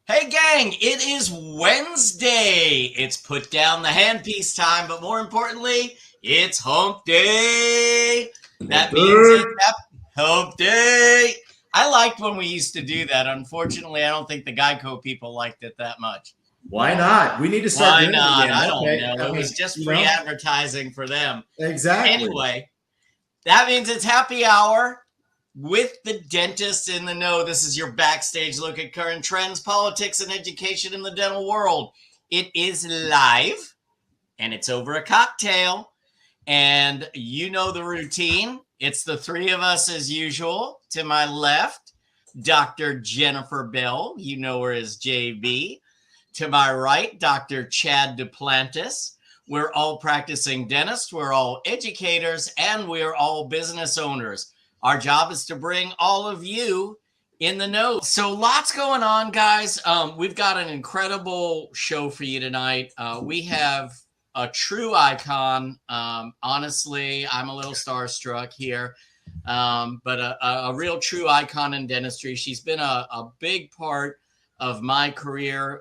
Hey gang, it is Wednesday. It's put down the handpiece time, but more importantly, it's hump day. That means it's hump day. I liked when we used to do that. Unfortunately, I don't think the Geico people liked it that much. Why not? We need to start Why doing it not? again. I don't Okay. know. I It was mean, just free advertising for them. exactly. Anyway, that means it's happy hour with the dentist in the know. This is your backstage look at current trends, politics, and education in the dental world. It is live and it's over a cocktail. And you know the routine. It's the three of us as usual. To my left, Dr. Jennifer Bell. You know her as JB. To my right, Dr. Chad Duplantis. We're all practicing dentists, we're all educators, and we're all business owners. Our job is to bring all of you in the know. So lots going on, guys. We've got an incredible show for you tonight. We have a true icon. Honestly, I'm a little starstruck here, but a real true icon in dentistry. She's been a big part of my career.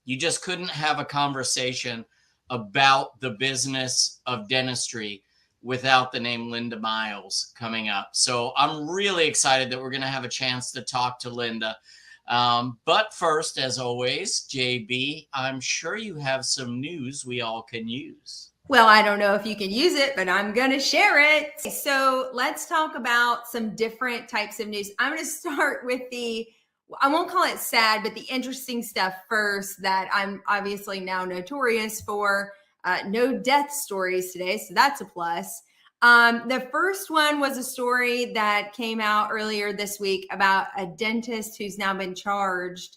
You just couldn't have a conversation about the business of dentistry without the name Linda Miles coming up. So I'm really excited that we're going to have a chance to talk to Linda. But first, as always, JB, I'm sure you have some news we all can use. Well, I don't know if you can use it, but I'm going to share it. So let's talk about some different types of news. I'm going to start with I won't call it sad, but the interesting stuff first that I'm obviously now notorious for. No death stories today, so that's a plus. The first one was a story that came out earlier this week about a dentist who's now been charged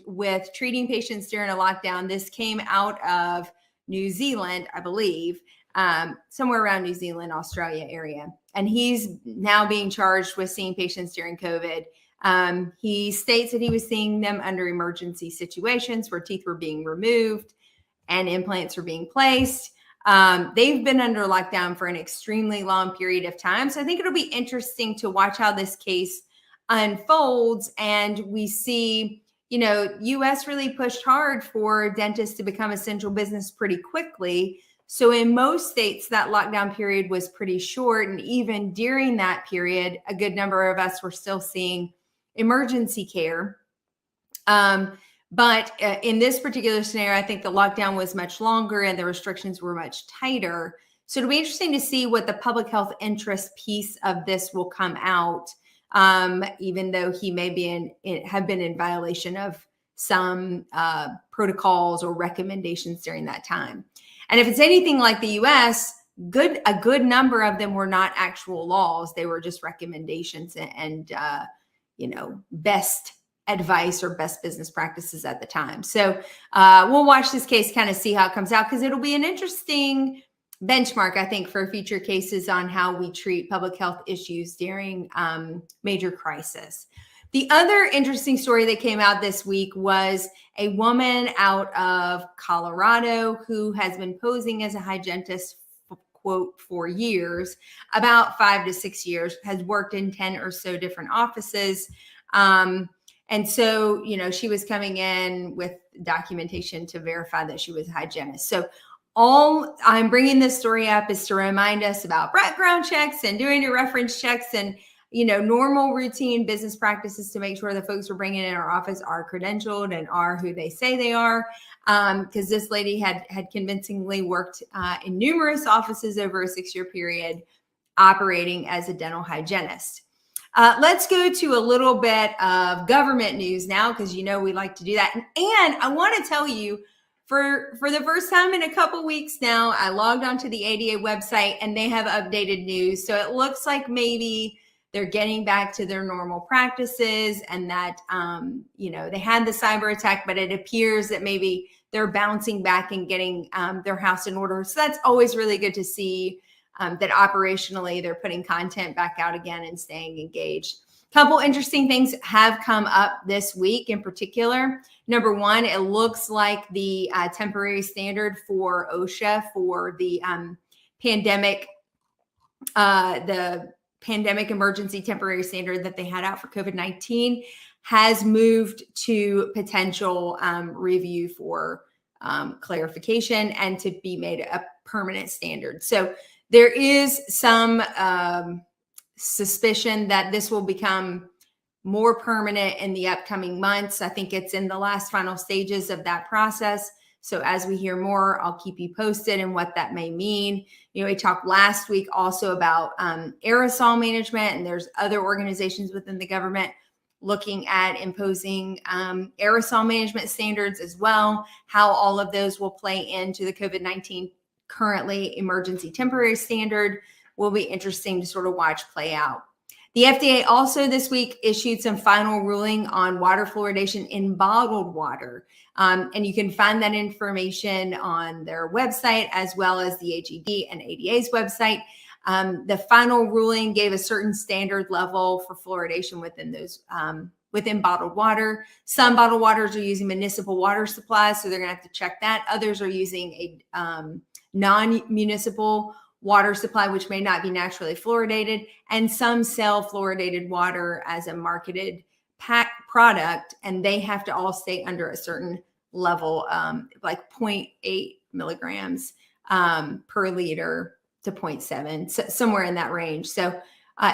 with treating patients during a lockdown. This came out of New Zealand, I believe, somewhere around New Zealand, Australia area. And he's now being charged with seeing patients during COVID. He states that he was seeing them under emergency situations where teeth were being removed and implants were being placed. They've been under lockdown for an extremely long period of time. So I think it'll be interesting to watch how this case unfolds. And we see, U.S. really pushed hard for dentists to become essential business pretty quickly. So in most states, that lockdown period was pretty short. And even during that period, a good number of us were still seeing emergency care. But in this particular scenario, I think the lockdown was much longer and the restrictions were much tighter. So it'll be interesting to see what the public health interest piece of this will come out, even though he may have been in violation of some protocols or recommendations during that time. And if it's anything like the US, a good number of them were not actual laws. They were just recommendations and best advice or best business practices at the time. So we'll watch this case, kind of see how it comes out, because it'll be an interesting benchmark, I think, for future cases on how we treat public health issues during major crisis. The other interesting story that came out this week was a woman out of Colorado who has been posing as a hygienist, quote, for years, about 5 to 6 years, has worked in 10 or so different offices. And so, she was coming in with documentation to verify that she was a hygienist. So all I'm bringing this story up is to remind us about background checks and doing your reference checks and, normal routine business practices to make sure the folks we're bringing in our office are credentialed and are who they say they are. Because this lady had convincingly worked in numerous offices over a 6-year period operating as a dental hygienist. Let's go to a little bit of government news now, because we like to do that. And I want to tell you, for the first time in a couple weeks now, I logged onto the ADA website and they have updated news. So it looks like maybe they're getting back to their normal practices, and that they had the cyber attack, but it appears that maybe they're bouncing back and getting their house in order. So that's always really good to see. That operationally they're putting content back out again and staying engaged. A couple interesting things have come up this week in particular. Number one, it looks like the temporary standard for OSHA for the pandemic emergency temporary standard that they had out for COVID-19 has moved to potential review for clarification and to be made a permanent standard. So there is some suspicion that this will become more permanent in the upcoming months. I think it's in the last final stages of that process. So as we hear more, I'll keep you posted and what that may mean. You know, we talked last week also about aerosol management, and there's other organizations within the government looking at imposing aerosol management standards as well, how all of those will play into the COVID-19 currently emergency temporary standard will be interesting to sort of watch play out. The FDA also this week issued some final ruling on water fluoridation in bottled water. And you can find that information on their website as well as the HED and ADA's website. The final ruling gave a certain standard level for fluoridation within those within bottled water. Some bottled waters are using municipal water supplies, so they're going to have to check that. Others are using a non-municipal water supply, which may not be naturally fluoridated, and some sell fluoridated water as a marketed product, and they have to all stay under a certain level, like 0.8 milligrams per liter to 0.7, so somewhere in that range. So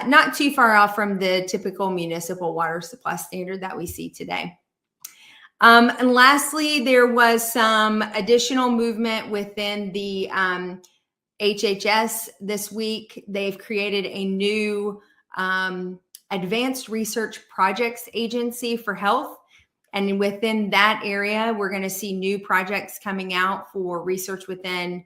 not too far off from the typical municipal water supply standard that we see today. And lastly, there was some additional movement within the HHS this week. They've created a new advanced research projects agency for health. And within that area, we're going to see new projects coming out for research within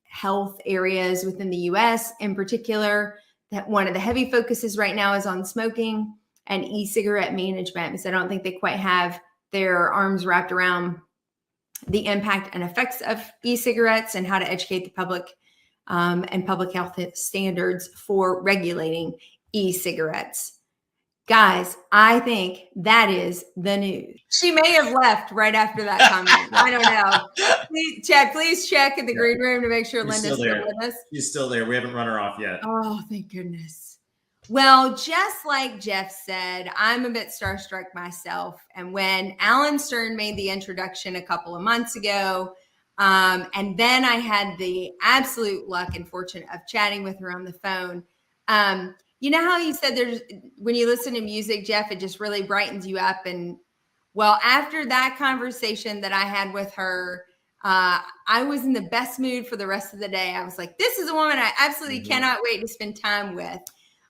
health areas within the US. In particular, that one of the heavy focuses right now is on smoking and e-cigarette management, because I don't think they quite have their arms wrapped around the impact and effects of e-cigarettes and how to educate the public and public health standards for regulating e-cigarettes. Guys, I think that is the news. She may have left right after that comment. I don't know. Please check in the green room to make sure Linda's still with us. She's still there. We haven't run her off yet. Oh, thank goodness. Well, just like Jeff said, I'm a bit starstruck myself. And when Alan Stern made the introduction a couple of months ago, and then I had the absolute luck and fortune of chatting with her on the phone. You know how you said when you listen to music, Jeff, it just really brightens you up. And well, after that conversation that I had with her, I was in the best mood for the rest of the day. I was like, this is a woman I absolutely cannot wait to spend time with.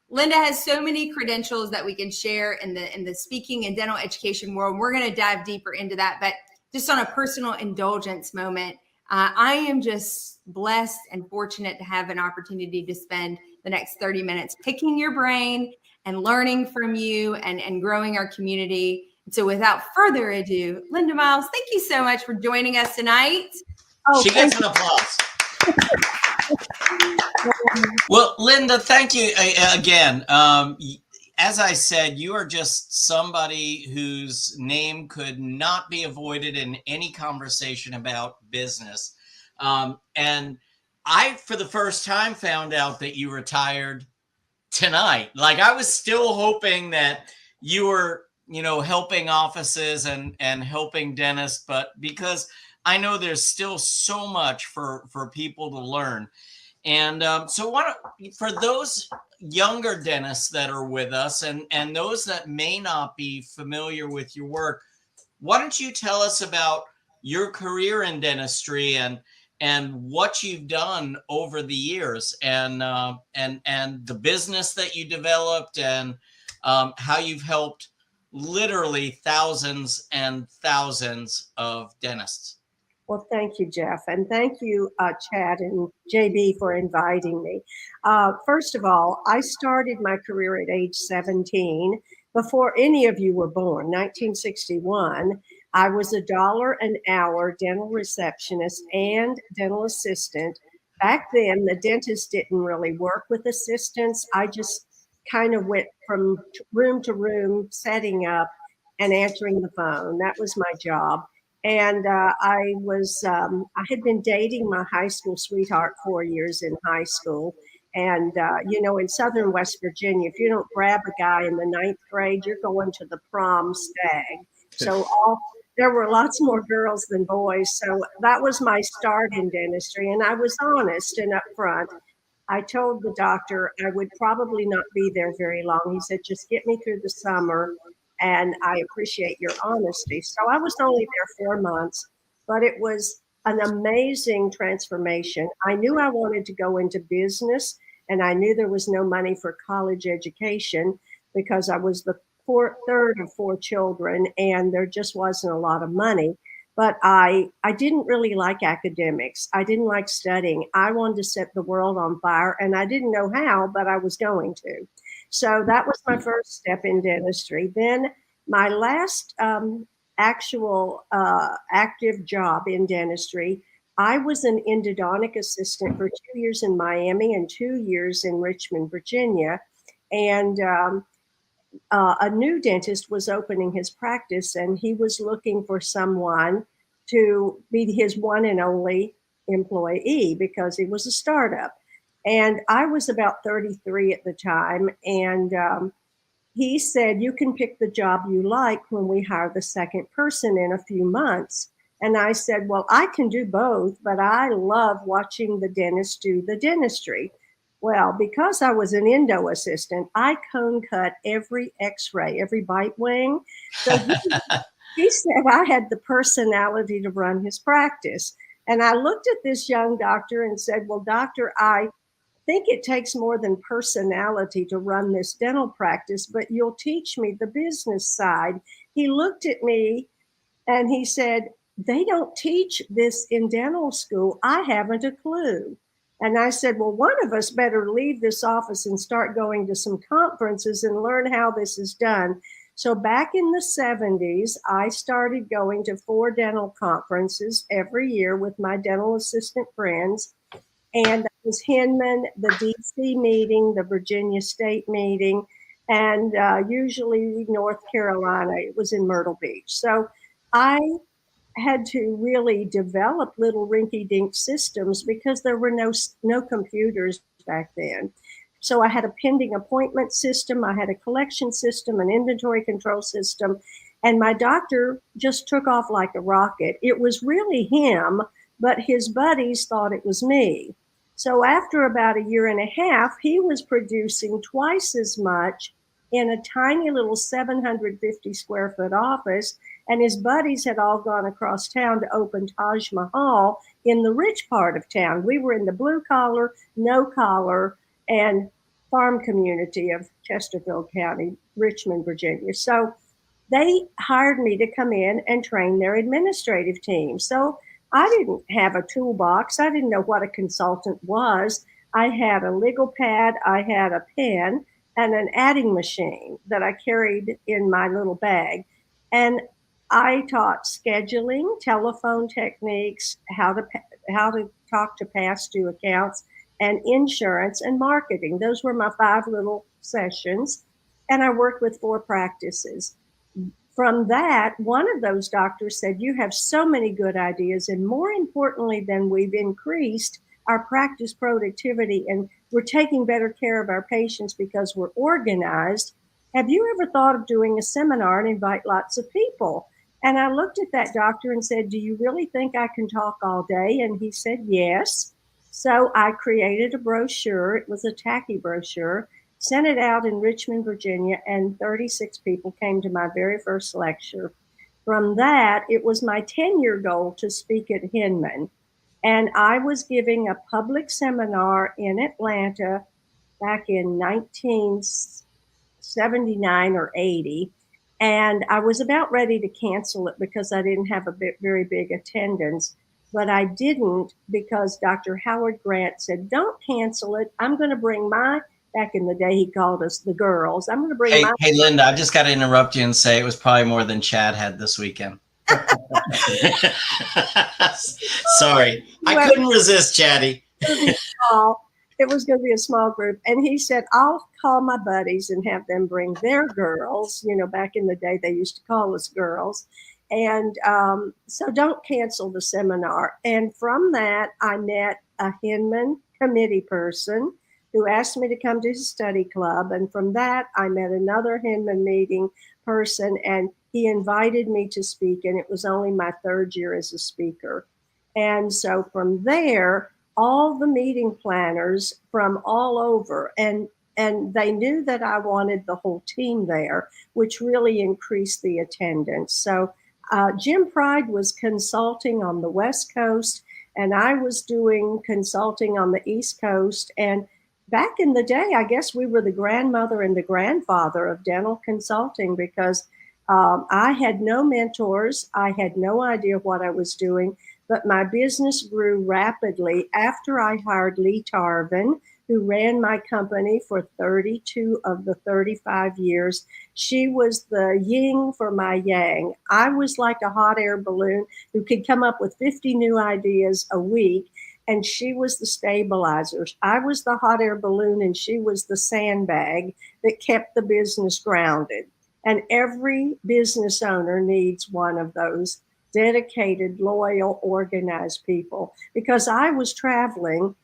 Linda has so many credentials that we can share in the speaking and dental education world. We're going to dive deeper into that, but just on a personal indulgence moment, I am just blessed and fortunate to have an opportunity to spend the next 30 minutes picking your brain and learning from you and growing our community. So without further ado, Linda Miles, thank you so much for joining us tonight. Oh, she gets an applause. Well, Linda, thank you again. As I said, you are just somebody whose name could not be avoided in any conversation about business. And I, for the first time, found out that you retired tonight. Like, I was still hoping that you were, helping offices and helping dentists, but because I know there's still so much for people to learn. And so for those younger dentists that are with us and those that may not be familiar with your work, why don't you tell us about your career in dentistry and what you've done over the years and the business that you developed and how you've helped literally thousands and thousands of dentists. Well, thank you, Jeff. And thank you, Chad and JB, for inviting me. First of all, I started my career at age 17 before any of you were born, 1961. I was $1 an hour dental receptionist and dental assistant. Back then, the dentist didn't really work with assistants. I just kind of went from room to room, setting up and answering the phone. That was my job. And I had been dating my high school sweetheart 4 years in high school. And, in Southern West Virginia, if you don't grab a guy in the 9th grade, you're going to the prom stag. So there were lots more girls than boys. So that was my start in dentistry. And I was honest and upfront. I told the doctor I would probably not be there very long. He said, just get me through the summer. And I appreciate your honesty. So I was only there 4 months, but it was an amazing transformation. I knew I wanted to go into business, and I knew there was no money for college education because I was the third of 4 children, and there just wasn't a lot of money. But I didn't really like academics. I didn't like studying. I wanted to set the world on fire, and I didn't know how, but I was going to. So that was my first step in dentistry. Then my last actual active job in dentistry, I was an endodontic assistant for 2 years in Miami and 2 years in Richmond, Virginia. And a new dentist was opening his practice, and he was looking for someone to be his one and only employee because he was a startup. And I was about 33 at the time. And he said, you can pick the job you like when we hire the second person in a few months. And I said, well, I can do both, but I love watching the dentist do the dentistry. Well, because I was an endo assistant, I cone cut every x-ray, every bite wing. So he said I had the personality to run his practice. And I looked at this young doctor and said, well, doctor, I think it takes more than personality to run this dental practice, but you'll teach me the business side. He looked at me and he said, they don't teach this in dental school. I haven't a clue. And I said, well, one of us better leave this office and start going to some conferences and learn how this is done. So back in the 70s, I started going to 4 dental conferences every year with my dental assistant friends. And that was Hinman, the DC meeting, the Virginia State meeting, and usually North Carolina. It was in Myrtle Beach. So I had to really develop little rinky-dink systems because there were no computers back then. So I had a pending appointment system, I had a collection system, an inventory control system, and my doctor just took off like a rocket. It was really him, but his buddies thought it was me. So after about 1.5 years, he was producing twice as much in a tiny little 750 square foot office. And his buddies had all gone across town to open Taj Mahal in the rich part of town. We were in the blue collar, no collar, and farm community of Chesterfield County, Richmond, Virginia. So they hired me to come in and train their administrative team. So I didn't have a toolbox. I didn't know what a consultant was. I had a legal pad, I had a pen, and an adding machine that I carried in my little bag. And I taught scheduling, telephone techniques, how to talk to past due accounts, and insurance and marketing. Those were my 5 little sessions. And I worked with 4 practices. From that, one of those doctors said, you have so many good ideas. And more importantly than we've increased our practice productivity and we're taking better care of our patients because we're organized. Have you ever thought of doing a seminar and invite lots of people? And I looked at that doctor and said, do you really think I can talk all day? And he said, yes. So I created a brochure. It was a tacky brochure, sent it out in Richmond, Virginia, and 36 people came to my very first lecture. From that, it was my 10-year goal to speak at Hinman. And I was giving a public seminar in Atlanta back in 1979 or 80. And I was about ready to cancel it because I didn't have a very big attendance. But I didn't because Dr. Howard Grant said, don't cancel it. I'm going to bring back in the day, he called us the girls. I'm going to bring Hey, Linda, I've just got to interrupt you and say it was probably more than Chad had this weekend. Sorry. I couldn't resist, Chatty. It was going to be a small group. And he said, I'll call my buddies and have them bring their girls. You know, back in the day, they used to call us girls. And so don't cancel the seminar. And from that, I met a Hinman committee person who asked me to come to his study club. And from that, I met another Hinman meeting person, and he invited me to speak. And it was only my third year as a speaker. And so from there, all the meeting planners from all over, and they knew that I wanted the whole team there, which really increased the attendance. So Jim Pride was consulting on the West Coast, and I was doing consulting on the East Coast. And back in the day, I guess we were the grandmother and the grandfather of dental consulting, because I had no mentors. I had no idea what I was doing, but my business grew rapidly after I hired Lee Tarvin, who ran my company for 32 of the 35 years. She was the yin for my yang. I was like a hot air balloon who could come up with 50 new ideas a week, and she was the stabilizer. I was the hot air balloon, and she was the sandbag that kept the business grounded. And every business owner needs one of those dedicated, loyal, organized people, because I was traveling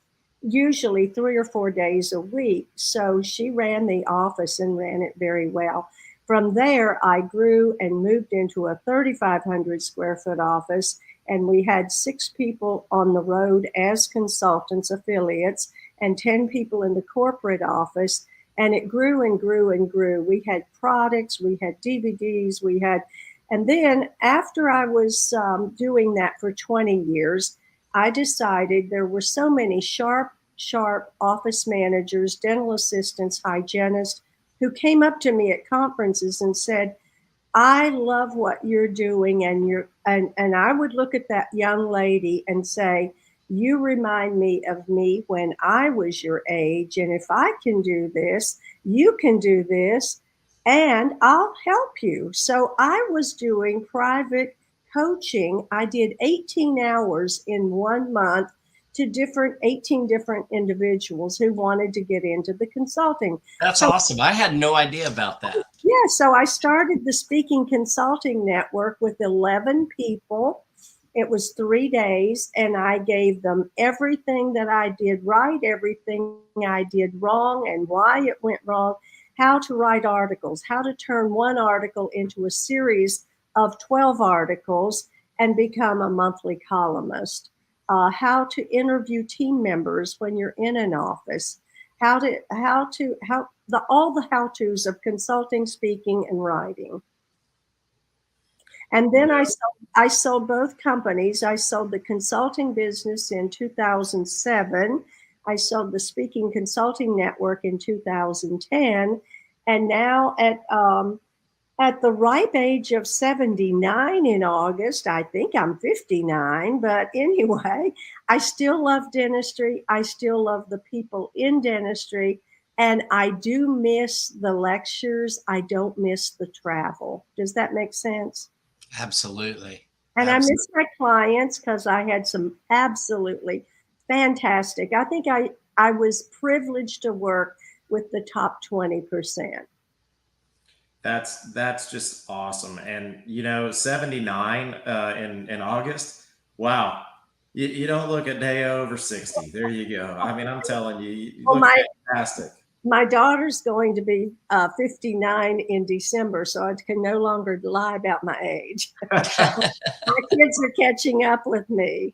usually 3 or 4 days a week. So she ran the office and ran it very well. From there, I grew and moved into a 3,500 square foot office, and we had 6 people on the road as consultants, affiliates, and 10 people in the corporate office. And it grew and grew and grew. We had products, we had DVDs, and then after I was doing that for 20 years, I decided there were so many sharp office managers, dental assistants, hygienists who came up to me at conferences and said, I love what you're doing. And I would look at that young lady and say, you remind me of me when I was your age. And if I can do this, you can do this, and I'll help you. So I was doing private coaching. I did 18 hours in 1 month to 18 different individuals who wanted to get into the consulting. That's awesome. I had no idea about that. Yeah, so I started the Speaking Consulting Network with 11 people. It was 3 days, and I gave them everything that I did right, everything I did wrong, and why it went wrong, how to write articles, how to turn one article into a series of 12 articles and become a monthly columnist, how to interview team members when you're in an office, all the how-tos of consulting, speaking, and writing. And then I sold both companies. I sold the consulting business in 2007. I sold the Speaking Consulting Network in 2010. And now at the ripe age of 79 in August, I think I'm 59, but anyway, I still love dentistry. I still love the people in dentistry. And I do miss the lectures. I don't miss the travel. Does that make sense? Absolutely. And I miss my clients, because I had some absolutely fantastic. I think I was privileged to work with the top 20%. That's just awesome. And 79 in August. Wow. You don't look a day over 60. There you go. I mean, I'm telling you, you look fantastic. My daughter's going to be 59 in December, so I can no longer lie about my age. My kids are catching up with me.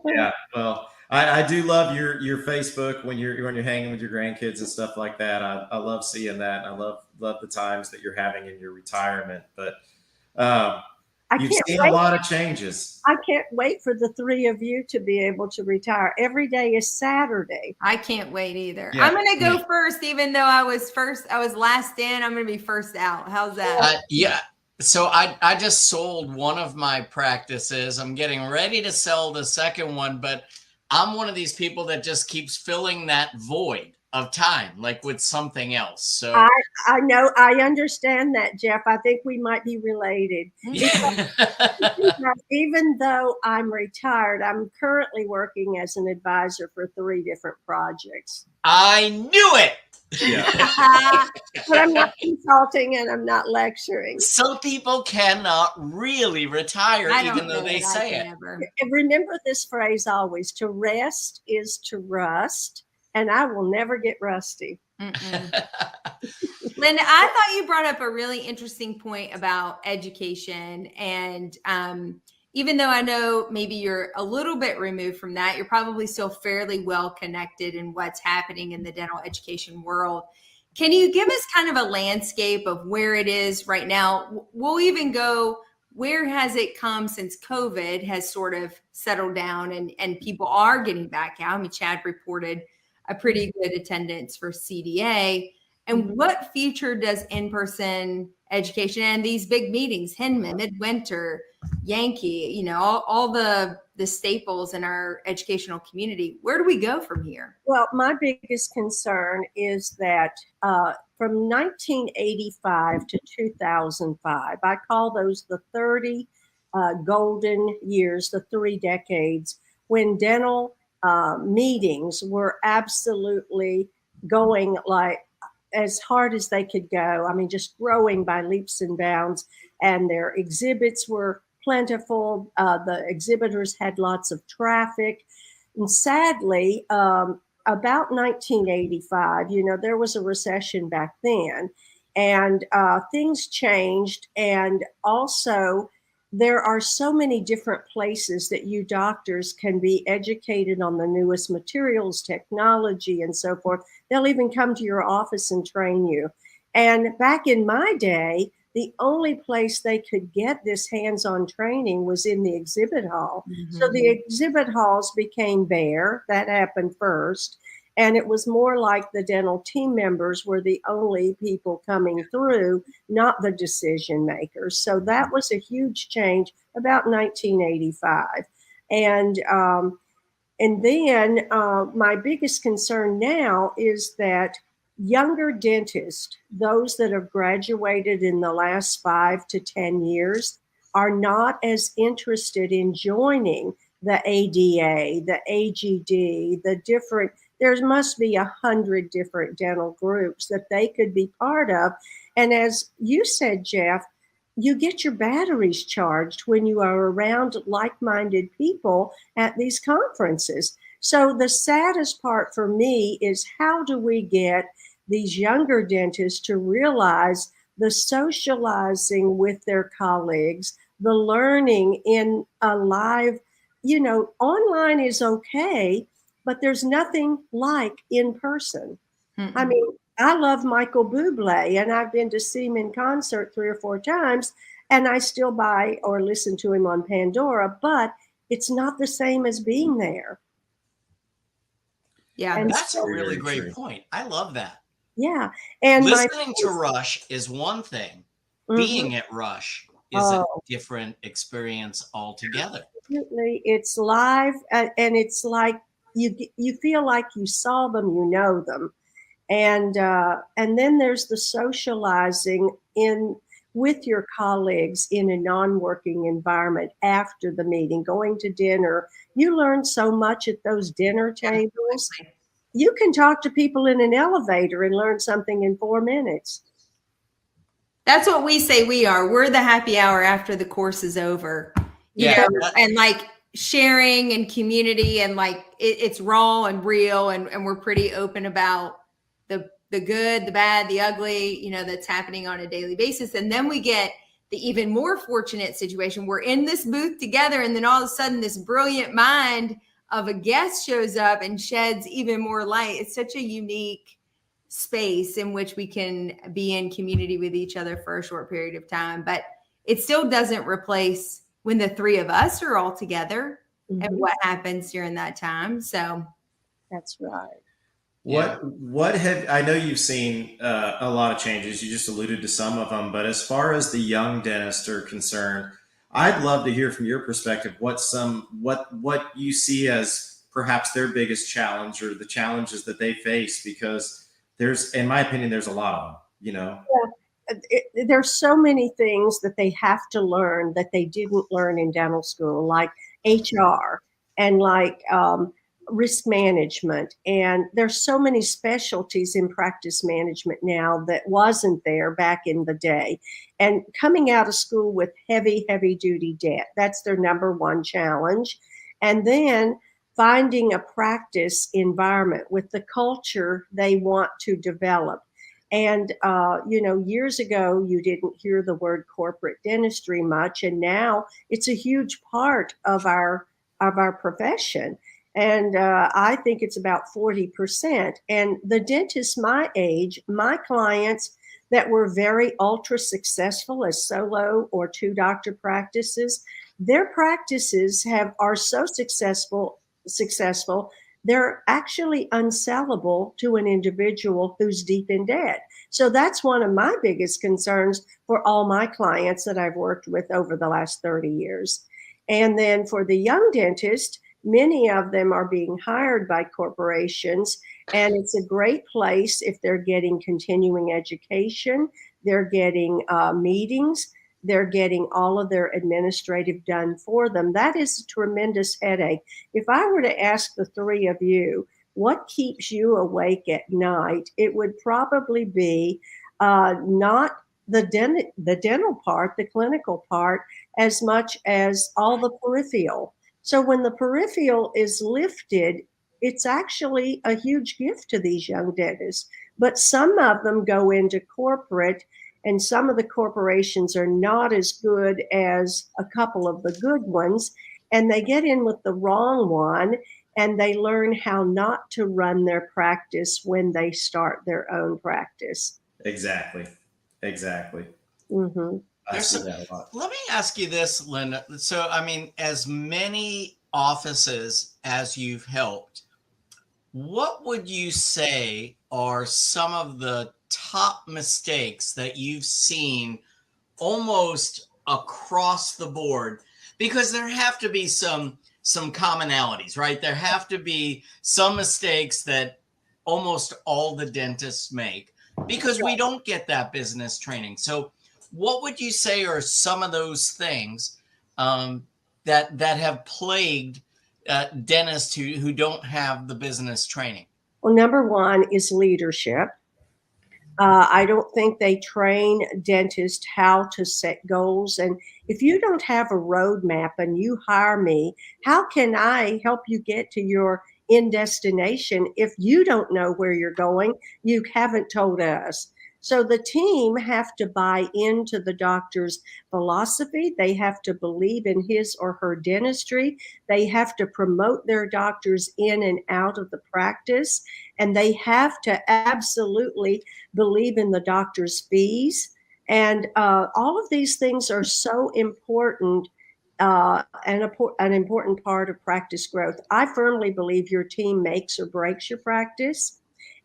Yeah, well, I do love your Facebook when you're hanging with your grandkids and stuff like that. I love seeing that. I love the times that you're having in your retirement. But you've seen a lot of changes. I can't wait for the 3 of you to be able to retire. Every day is Saturday. I can't wait either. Yeah. I'm going to go first, even though I was last in. I'm going to be first out. How's that? Yeah. So I just sold one of my practices. I'm getting ready to sell the second one, but I'm one of these people that just keeps filling that void of time, like with something else. So I know, I understand that, Jeff. I think we might be related. Even though I'm retired, I'm currently working as an advisor for 3 different projects. I knew it. Yeah. But I'm not consulting and I'm not lecturing. Some people cannot really retire, even though they say it. Remember this phrase always: to rest is to rust, and I will never get rusty. Linda, I thought you brought up a really interesting point about education. And even though I know maybe you're a little bit removed from that, you're probably still fairly well connected in what's happening in the dental education world. Can you give us kind of a landscape of where it is right now? We'll even go, where has it come since COVID has sort of settled down and people are getting back out? I mean, Chad reported a pretty good attendance for CDA. And what future does in-person education and these big meetings, Hinman, Midwinter, Yankee, you know, all the staples in our educational community, where do we go from here? Well, my biggest concern is that from 1985 to 2005, I call those the 30 golden years, the 3 decades, when dental meetings were absolutely going like as hard as they could go. I mean, just growing by leaps and bounds, and their exhibits were plentiful. The exhibitors had lots of traffic. And sadly, about 1985, you know, there was a recession back then, and things changed. And also, there are so many different places that you doctors can be educated on the newest materials, technology, and so forth. They'll even come to your office and train you. And back in my day, the only place they could get this hands-on training was in the exhibit hall. So the exhibit halls became bare. That happened first. And it was more like the dental team members were the only people coming through, not the decision makers. So that was a huge change about 1985. And then my biggest concern now is that younger dentists, those that have graduated in the last 5 to 10 years, are not as interested in joining the ADA, the AGD, the different, there must be 100 different dental groups that they could be part of. And as you said, Jeff, you get your batteries charged when you are around like-minded people at these conferences. So the saddest part for me is, how do we get these younger dentists to realize the socializing with their colleagues, the learning in a live, you know, online is okay, but there's nothing like in person. I mean, I love Michael Bublé, and I've been to see him in concert 3 or 4 times, and I still buy or listen to him on Pandora, but it's not the same as being there. Yeah, And that's a really Very great true. point. I love that. yeah. And Listening to Rush is one thing. Being at Rush is a different experience altogether. Absolutely. It's live, and it's like you feel like you saw them, you know them. And then there's the socializing in with your colleagues in a non-working environment after the meeting, going to dinner. You learn so much at those dinner tables. You can talk to people in an elevator and learn something in 4 minutes. That's what we say we are. We're the happy hour after the course is over. You know, and like sharing and community, and like it's raw and real, and we're pretty open about the good, the bad, the ugly, you know, that's happening on a daily basis. And then we get the even more fortunate situation. We're in this booth together, and then all of a sudden this brilliant mind of a guest shows up and sheds even more light. It's such a unique space in which we can be in community with each other for a short period of time, but it still doesn't replace when the 3 of us are all together and what happens during that time. So that's right. What have, I know you've seen a lot of changes. You just alluded to some of them, but as far as the young dentists are concerned, I'd love to hear from your perspective what you see as perhaps their biggest challenge, or the challenges that they face, because there's, in my opinion, there's a lot of them, you know. There's so many things that they have to learn that they didn't learn in dental school, like HR and like risk management. And there's so many specialties in practice management now that wasn't there back in the day. And coming out of school with heavy, heavy duty debt, that's their number one challenge. And then finding a practice environment with the culture they want to develop. And, years ago, you didn't hear the word corporate dentistry much, and now it's a huge part of our profession. And I think it's about 40%. And the dentists my age, my clients that were very ultra successful as solo or two doctor practices, their practices are so successful, they're actually unsellable to an individual who's deep in debt. So that's one of my biggest concerns for all my clients that I've worked with over the last 30 years. And then for the young dentist, many of them are being hired by corporations, and it's a great place if they're getting continuing education, they're getting meetings, they're getting all of their administrative done for them. That is a tremendous headache. If I were to ask the three of you, what keeps you awake at night, it would probably be not the dental part, the clinical part, as much as all the peripheral. So when the peripheral is lifted, it's actually a huge gift to these young dentists. But some of them go into corporate, and some of the corporations are not as good as a couple of the good ones, and they get in with the wrong one, and they learn how not to run their practice when they start their own practice. Exactly. Mm-hmm. I see that a lot. Let me ask you this, Linda. So, I mean, as many offices as you've helped, what would you say are some of the top mistakes that you've seen almost across the board? Because there have to be some commonalities, right? There have to be some mistakes that almost all the dentists make because we don't get that business training. So what would you say are some of those things that have plagued dentists who don't have the business training? Well, number one is leadership. I don't think they train dentists how to set goals. And if you don't have a roadmap and you hire me, how can I help you get to your end destination if you don't know where you're going? You haven't told us. So the team have to buy into the doctor's philosophy. They have to believe in his or her dentistry. They have to promote their doctors in and out of the practice. And they have to absolutely believe in the doctor's fees. And all of these things are so important and an important part of practice growth. I firmly believe your team makes or breaks your practice.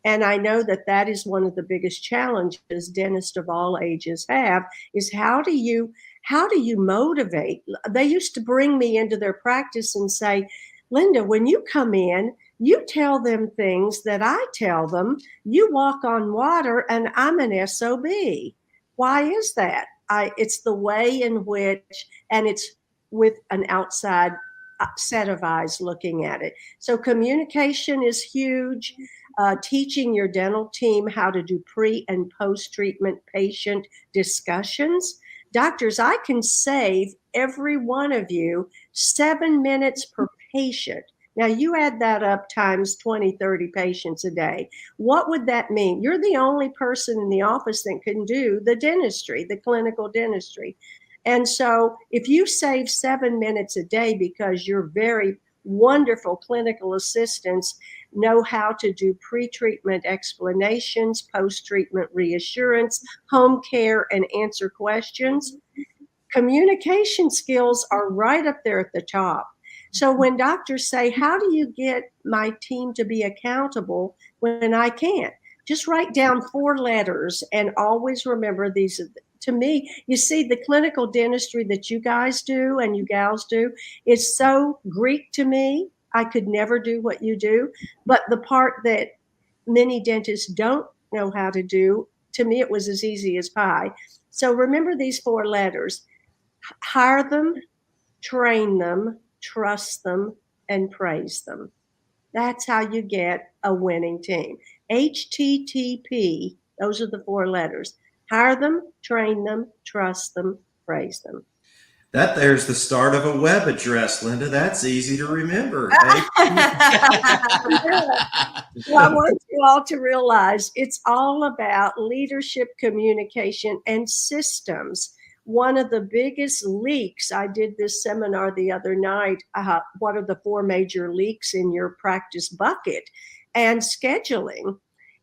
And I know that is one of the biggest challenges dentists of all ages have, is how do you motivate? They used to bring me into their practice and say, Linda, when you come in, you tell them things that I tell them. You walk on water and I'm an SOB. Why is that? It's the way in which, and it's with an outside set of eyes looking at it. So communication is huge. Teaching your dental team how to do pre and post-treatment patient discussions. Doctors, I can save every one of you 7 minutes per patient. Now you add that up times 20, 30 patients a day. What would that mean? You're the only person in the office that can do the dentistry, the clinical dentistry. And so if you save 7 minutes a day because your very wonderful clinical assistants know how to do pre-treatment explanations, post-treatment reassurance, home care, and answer questions, communication skills are right up there at the top. So when doctors say, how do you get my team to be accountable when I can't? Just write down 4 letters and always remember these. To me, you see, the clinical dentistry that you guys do and you gals do is so Greek to me. I could never do what you do. But the part that many dentists don't know how to do, to me, it was as easy as pie. So remember these 4 letters. Hire them, train them, trust them, and praise them. That's how you get a winning team. HTTP, those are the 4 letters. Hire them, train them, trust them, praise them. That there's the start of a web address, Linda. That's easy to remember. Well, I want you all to realize it's all about leadership, communication, and systems. One of the biggest leaks, I did this seminar the other night. What are the 4 major leaks in your practice bucket? And scheduling.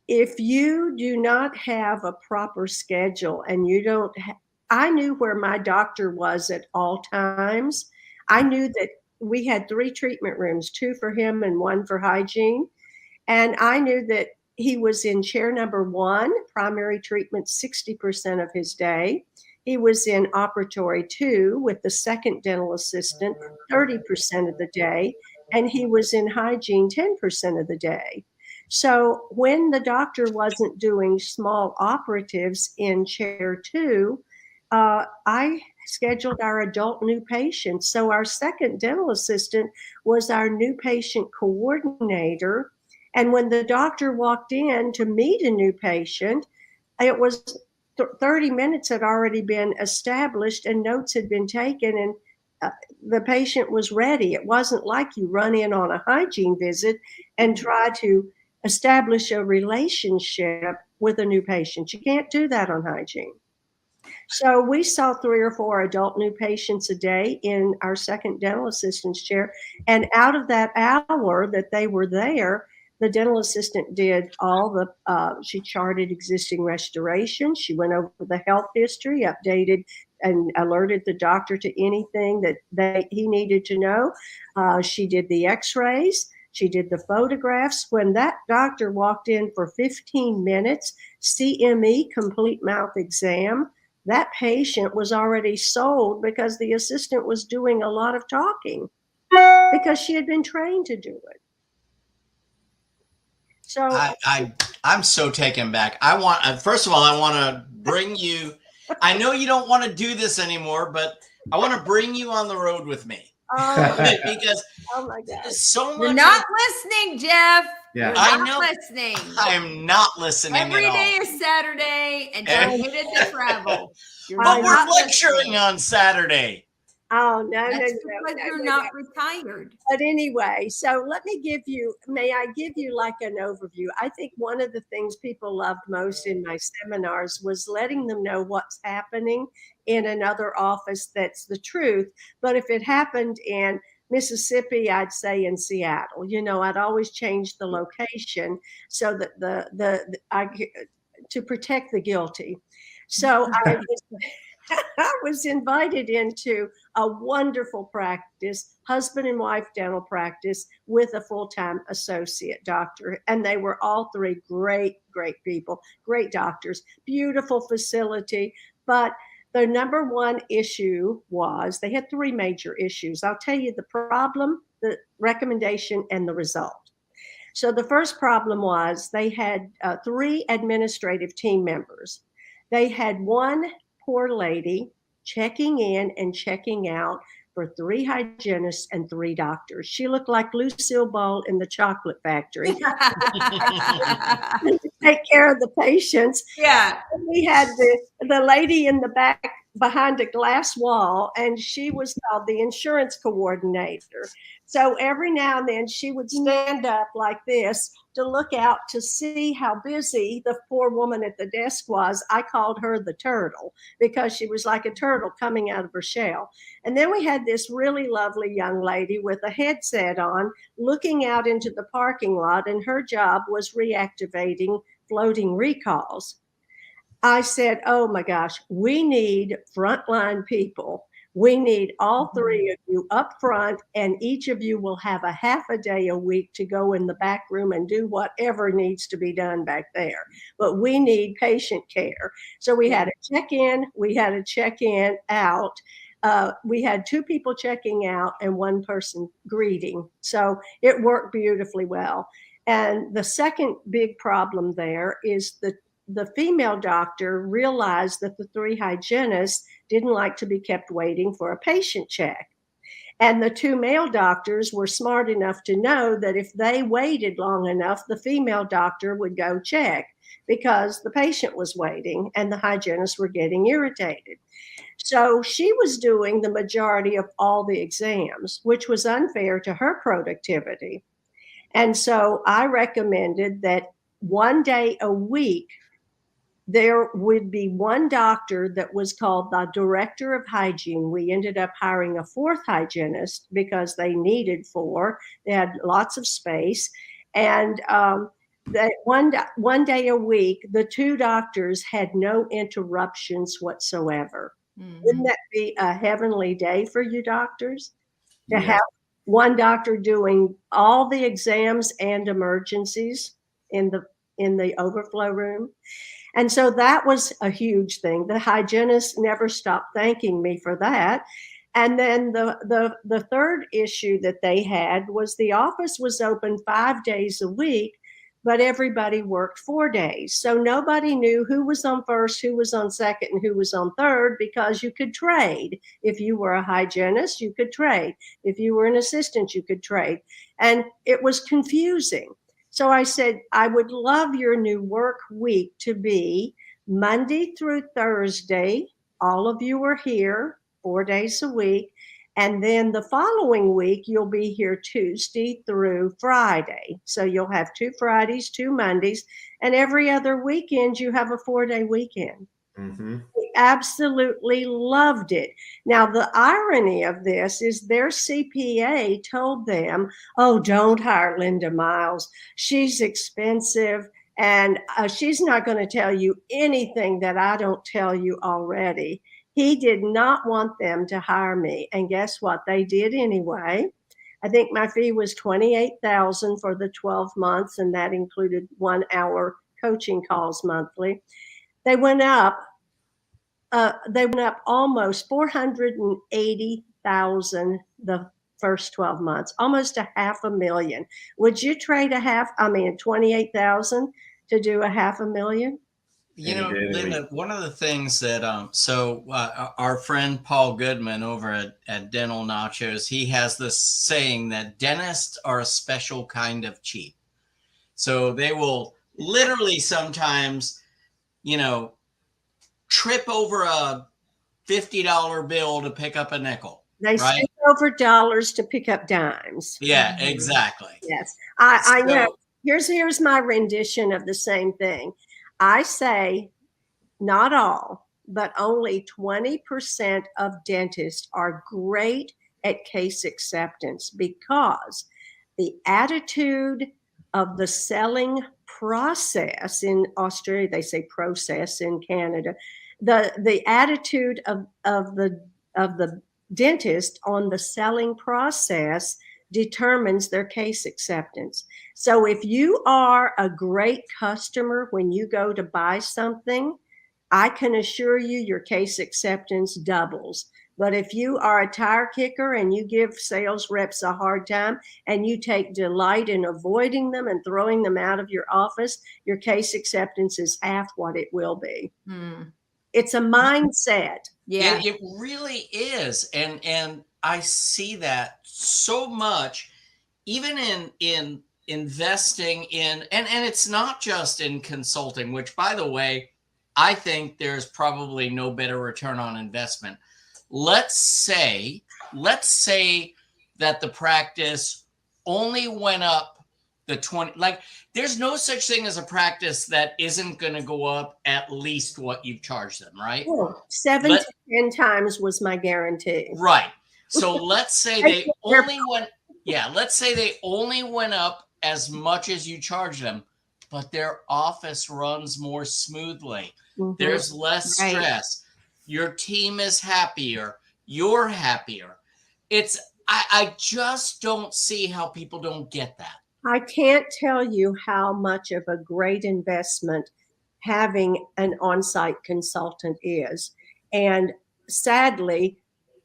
If you do not have a proper schedule and you don't, I knew where my doctor was at all times. I knew that we had 3 treatment rooms, 2 for him and 1 for hygiene. And I knew that he was in chair number 1, primary treatment, 60% of his day. He was in operatory 2 with the second dental assistant, 30% of the day. And he was in hygiene 10% of the day. So when the doctor wasn't doing small operatives in chair 2, I scheduled our adult new patients. So our second dental assistant was our new patient coordinator. And when the doctor walked in to meet a new patient, it was 30 minutes had already been established and notes had been taken, and the patient was ready. It wasn't like you run in on a hygiene visit and try to establish a relationship with a new patient. You can't do that on hygiene. So we saw 3 or 4 adult new patients a day in our second dental assistant's chair. And out of that hour that they were there, the dental assistant did all the, she charted existing restoration. She went over the health history, updated and alerted the doctor to anything that he needed to know. She did the x-rays. She did the photographs. When that doctor walked in for 15 minutes, CME, complete mouth exam, that patient was already sold because the assistant was doing a lot of talking because she had been trained to do it. So I'm so taken back. I want, first of all, I want to bring you, I know you don't want to do this anymore, but I want to bring you on the road with me. Because oh my God. So much. You're not listening, Jeff. Yeah. You're I not know. listening. I'm not listening Every at all. day is Saturday and you're headed to travel. But we're lecturing on Saturday. Oh, no, That's no, because no, you're no, not no. retired. But anyway, so let me give you, may I give you like an overview? I think one of the things people loved most in my seminars was letting them know what's happening in another office that's the truth. But if it happened in Mississippi, I'd say in Seattle. You know, I'd always change the location so that to protect the guilty. So I was invited into a wonderful practice, husband and wife dental practice with a full-time associate doctor. And they were all 3 great, great people, great doctors, beautiful facility. But the number one issue was they had 3 major issues. I'll tell you the problem, the recommendation, and the result. So the first problem was they had 3 administrative team members. They had 1 poor lady checking in and checking out for 3 hygienists and 3 doctors. She looked like Lucille Ball in the Chocolate Factory. Take care of the patients. Yeah. We had the lady in the back behind a glass wall, and she was called the insurance coordinator. So every now and then she would stand up like this to look out to see how busy the poor woman at the desk was. I called her the turtle because she was like a turtle coming out of her shell. And then we had this really lovely young lady with a headset on looking out into the parking lot, and her job was reactivating floating recalls. I said, oh my gosh, we need frontline people. We need all 3 of you up front, and each of you will have a half a day a week to go in the back room and do whatever needs to be done back there. But we need patient care. So we had a check-in, we had a check-in out. We had 2 people checking out and 1 person greeting. So it worked beautifully well. And the second big problem there is the female doctor realized that the 3 hygienists didn't like to be kept waiting for a patient check. And the two male doctors were smart enough to know that if they waited long enough, the female doctor would go check because the patient was waiting and the hygienists were getting irritated. So she was doing the majority of all the exams, which was unfair to her productivity. And so I recommended that one day a week, there would be one doctor that was called the director of hygiene. We ended up hiring a fourth hygienist because they needed four. They had lots of space. And that one day a week, the two doctors had no interruptions whatsoever. Mhm. Wouldn't that be a heavenly day for you doctors? To Yes. have one doctor doing all the exams and emergencies in the overflow room. And so that was a huge thing. The hygienist never stopped thanking me for that. And then the third issue that they had was the office was open 5 days a week, but everybody worked 4 days. So nobody knew who was on first, who was on second, and who was on third because you could trade. If you were a hygienist, you could trade. If you were an assistant, you could trade. And it was confusing. So I said, I would love your new work week to be Monday through Thursday. All of you are here 4 days a week. And then the following week, you'll be here Tuesday through Friday. So you'll have 2 Fridays, 2 Mondays, and every other weekend, you have a 4-day weekend. Mm-hmm. We absolutely loved it. Now, the irony of this is their CPA told them, oh, don't hire Linda Miles. She's expensive, and she's not going to tell you anything that I don't tell you already. He did not want them to hire me. And guess what? They did anyway. I think my fee was $28,000 for the 12 months, and that included 1 hour coaching calls monthly. They went up almost $480,000 the first 12 months, almost $500,000. Would you trade 28,000 to do $500,000? You Any know, day of the Linda, week. one of the things that our friend Paul Goodman over at Dental Nachos, he has this saying that dentists are a special kind of cheap. So they will literally sometimes, trip over a $50 bill to pick up a nickel. They right? spend over dollars to pick up dimes. Yeah, exactly. Yes. I know. So- Here's my rendition of the same thing. I say not all, but only 20% of dentists are great at case acceptance because the attitude of the selling process in Australia, they say process in Canada, the attitude of the dentist on the selling process determines their case acceptance. So if you are a great customer when you go to buy something, I can assure you your case acceptance doubles. But if you are a tire kicker and you give sales reps a hard time and you take delight in avoiding them and throwing them out of your office, your case acceptance is half what it will be. It's a mindset. Yeah. It really is. And I see that so much, even in investing in, and it's not just in consulting, which, by the way, I think there's probably no better return on investment. Let's say that the practice only went up the 20, like there's no such thing as a practice that isn't going to go up at least what you've charged them, right? 7 to 10 times was my guarantee. Right. So let's say they only went up as much as you charge them, but their office runs more smoothly. Mhm. There's less Right. stress. Your team is happier. You're happier. I just don't see how people don't get that. I can't tell you how much of a great investment having an on-site consultant is. And sadly,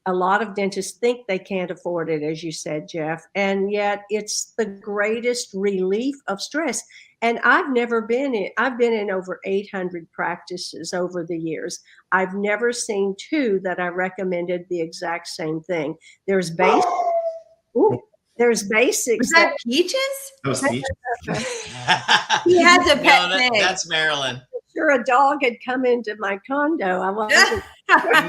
a lot of dentists think they can't afford it, as you said, Jeff, and yet it's the greatest relief of stress. And I've been in over 800 practices over the years. I've never seen two that I recommended the exact same thing. There's basic Ooh, there's basics. Was that Peaches? That was Peach. He has a pet No, thing. that's Marilyn. Sure, a dog had come into my condo. I wasn't.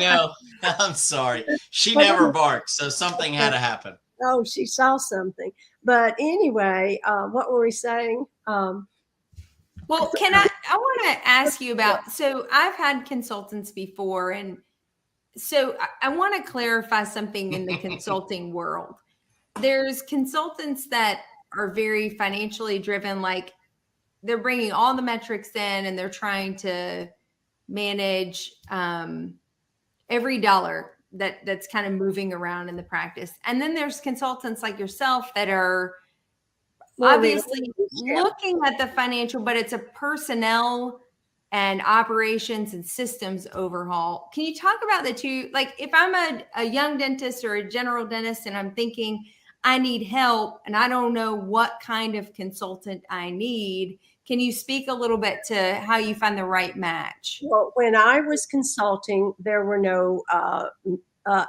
No, I'm sorry. She never barks, so something had to happen. Oh, she saw something. But anyway, what were we saying? Well, I want to ask you about, so I've had consultants before, and so I want to clarify something in the consulting world. There's consultants that are very financially driven, like they're bringing all the metrics in and they're trying to manage every dollar that's kind of moving around in the practice. And then there's consultants like yourself that are obviously looking at the financial, but it's a personnel and operations and systems overhaul. Can you talk about the two? Like if I'm a young dentist or a general dentist and I'm thinking I need help and I don't know what kind of consultant I need, can you speak a little bit to how you find the right match? Well, when I was consulting, there were no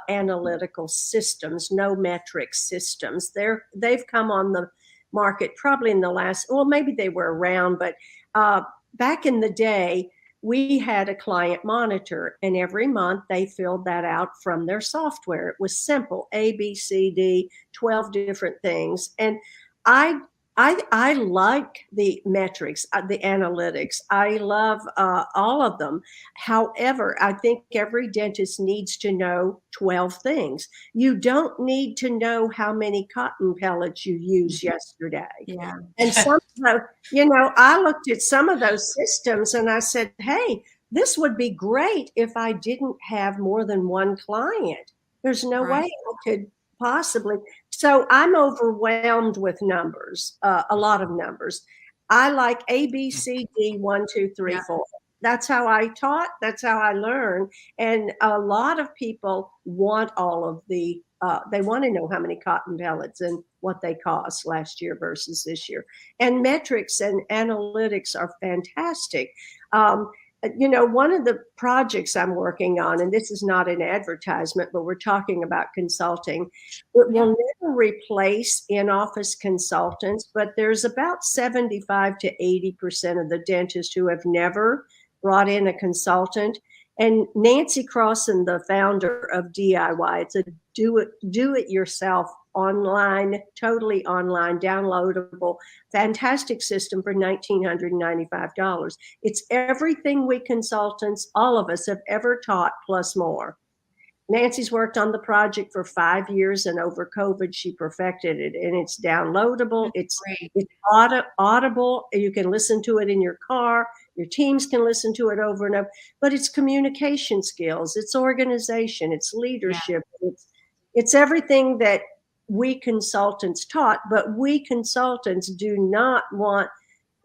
analytical systems, no metric systems. They've come on the market probably in the last, well, maybe they were around, but back in the day, we had a client monitor, and every month they filled that out from their software. It was simple, A, B, C, D, 12 different things. And I like the metrics, the analytics. I love all of them. However, I think every dentist needs to know 12 things. You don't need to know how many cotton pellets you used yesterday. Yeah. And some, I looked at some of those systems and I said, hey, this would be great if I didn't have more than one client. There's no way I could possibly. So I'm overwhelmed with numbers, a lot of numbers. I like A, B, C, D, 1, 2, 3, 4. That's how I taught. That's how I learned. And a lot of people want all of the, they want to know how many cotton pellets and what they cost last year versus this year. And metrics and analytics are fantastic. One of the projects I'm working on, and this is not an advertisement, but we're talking about consulting, it will never replace in-office consultants, but there's about 75 to 80% of the dentists who have never brought in a consultant. And Nancy Crossan, the founder of DIY, it's a do-it-yourself online, totally online, downloadable, fantastic system for $1,995. It's everything we consultants, all of us, have ever taught plus more. Nancy's worked on the project for 5 years, and over COVID, she perfected it. And it's downloadable. It's audible. You can listen to it in your car. Your teams can listen to it over and over. But it's communication skills. It's organization. It's leadership. Yeah. It's everything that we consultants taught. But we consultants do not want,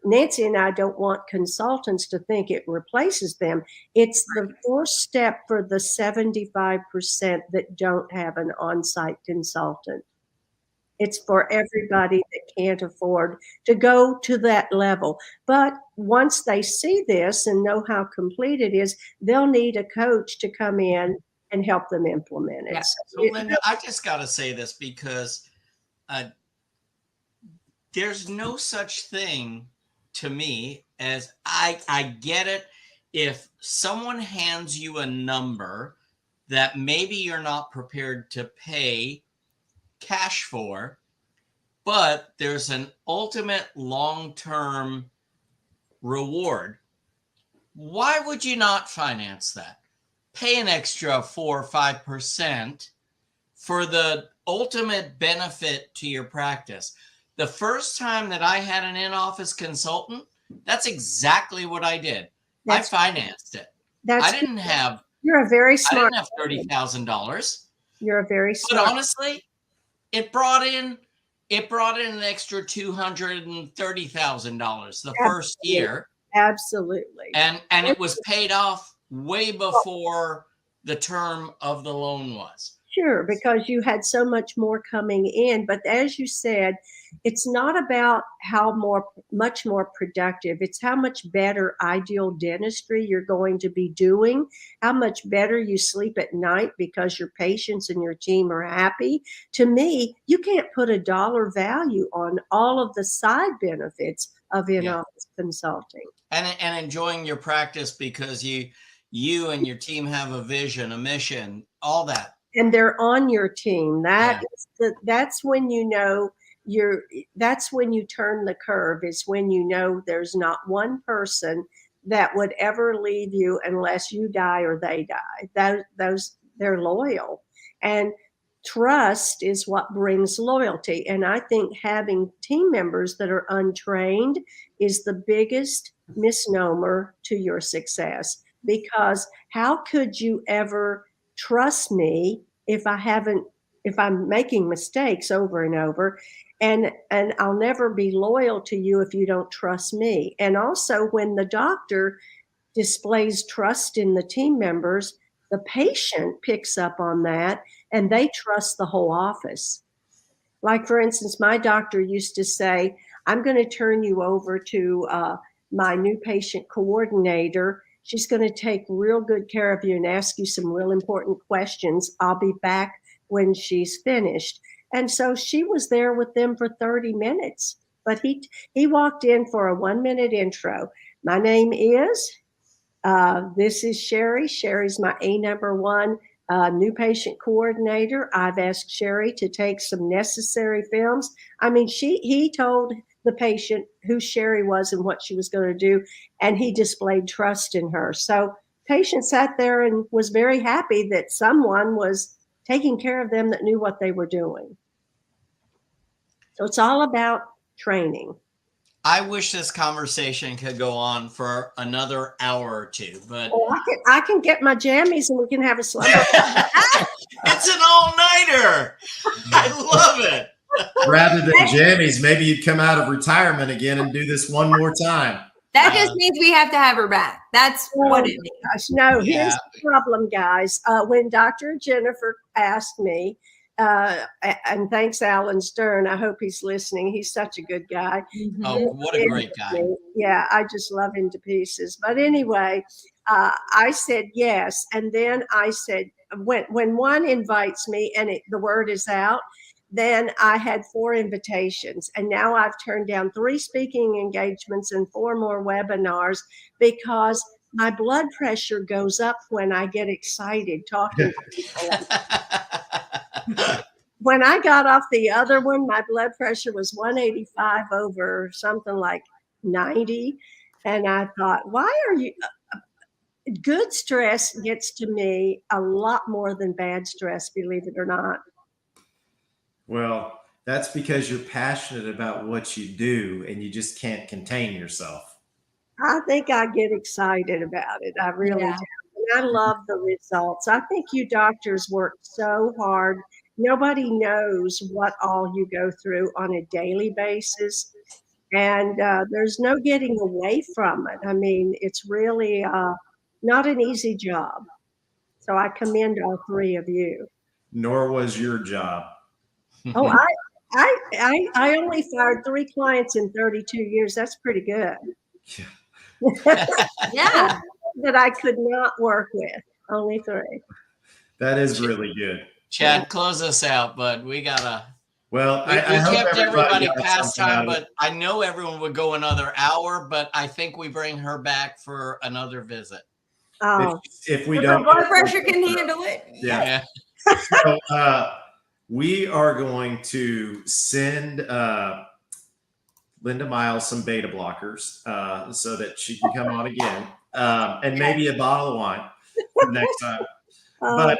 Nancy and I don't want consultants to think it replaces them. It's the first step for the 75% that don't have an on-site consultant. It's for everybody that can't afford to go to that level. But once they see this and know how complete it is, they'll need a coach to come in and help them implement it. Yeah. So Linda, I just got to say this because there's no such thing to me as I get it. If someone hands you a number that maybe you're not prepared to pay cash for, but there's an ultimate long-term reward, why would you not finance that? Pay an extra 4 or 5% for the ultimate benefit to your practice. The first time that I had an in-office consultant, that's exactly what I did. I financed it. I didn't have. You're a very smart. I didn't have $30,000. You're a very smart. But honestly, it brought in an extra $230,000 the first year. Absolutely. And it was paid off way before the term of the loan was. Sure, because you had so much more coming in. But as you said, it's not about much more productive. It's how much better ideal dentistry you're going to be doing, how much better you sleep at night because your patients and your team are happy. To me, you can't put a dollar value on all of the side benefits of in-office consulting. And enjoying your practice because you and your team have a vision, a mission, all that. And they're on your team. That's when you know that's when you turn the curve, is when you know there's not one person that would ever leave you unless you die or they die. They're loyal. And trust is what brings loyalty. And I think having team members that are untrained is the biggest misnomer to your success, because how could you ever trust me if I'm making mistakes over and over, and I'll never be loyal to you if you don't trust me. And also, when the doctor displays trust in the team members, the patient picks up on that and they trust the whole office. Like, for instance, my doctor used to say, I'm going to turn you over to my new patient coordinator. She's going to take real good care of you and ask you some real important questions. I'll be back when she's finished. And so she was there with them for 30 minutes. But he walked in for a 1-minute intro. My name is, this is Sherry. Sherry's my A#1 new patient coordinator. I've asked Sherry to take some necessary films. I mean, he told the patient who Sherry was and what she was going to do, and he displayed trust in her. So patient sat there and was very happy that someone was taking care of them that knew what they were doing. So it's all about training. I wish this conversation could go on for another hour or two, but I can get my jammies and we can have a slumber. it's an all-nighter. I love it. Rather than jammies, maybe you'd come out of retirement again and do this one more time. That just means we have to have her back. That's what it means. Gosh, no, here's the problem, guys. When Dr. Jennifer asked me, and thanks, Alan Stern. I hope he's listening. He's such a good guy. Oh, what a great guy. Yeah, I just love him to pieces. But anyway, I said yes. And then I said, when one invites me and the word is out, then I had 4 invitations. And now I've turned down 3 speaking engagements and 4 more webinars because my blood pressure goes up when I get excited talking to people. When I got off the other one, my blood pressure was 185 over something like 90. And I thought, why are you? Good stress gets to me a lot more than bad stress, believe it or not. Well, that's because you're passionate about what you do and you just can't contain yourself. I think I get excited about it. I really do. And I love the results. I think you doctors work so hard. Nobody knows what all you go through on a daily basis. And there's no getting away from it. I mean, it's really not an easy job. So I commend all 3 of you. Nor was your job. Oh, I only fired 3 clients in 32 years. That's pretty good. Yeah. That I could not work with. Only 3. That is really good. Chad, close us out, but we gotta. Well, We I hope kept everybody got past something time, out of it. but I know everyone would go another hour, but I think we bring her back for another visit. Oh, If we If don't, her blood pressure can handle it. yeah. So, we are going to send Linda Miles some beta blockers so that she can come on again, and maybe a bottle of wine for next time. But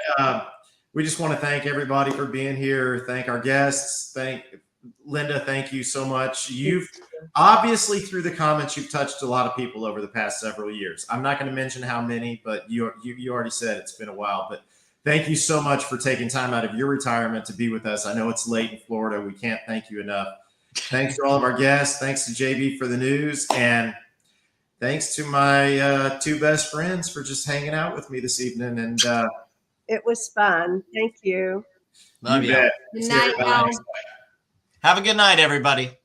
we just want to thank everybody for being here. Thank our guests. Thank Linda. Thank you so much. You've obviously, through the comments, you've touched a lot of people over the past several years. I'm not going to mention how many, but you already said it's been a while. But thank you so much for taking time out of your retirement to be with us. I know it's late in Florida. We can't thank you enough. Thanks to all of our guests. Thanks to JB for the news. And thanks to my 2 best friends for just hanging out with me this evening. And It was fun. Thank you. Love you. bet. Good See night, everybody y'all. next time. Have a good night, everybody.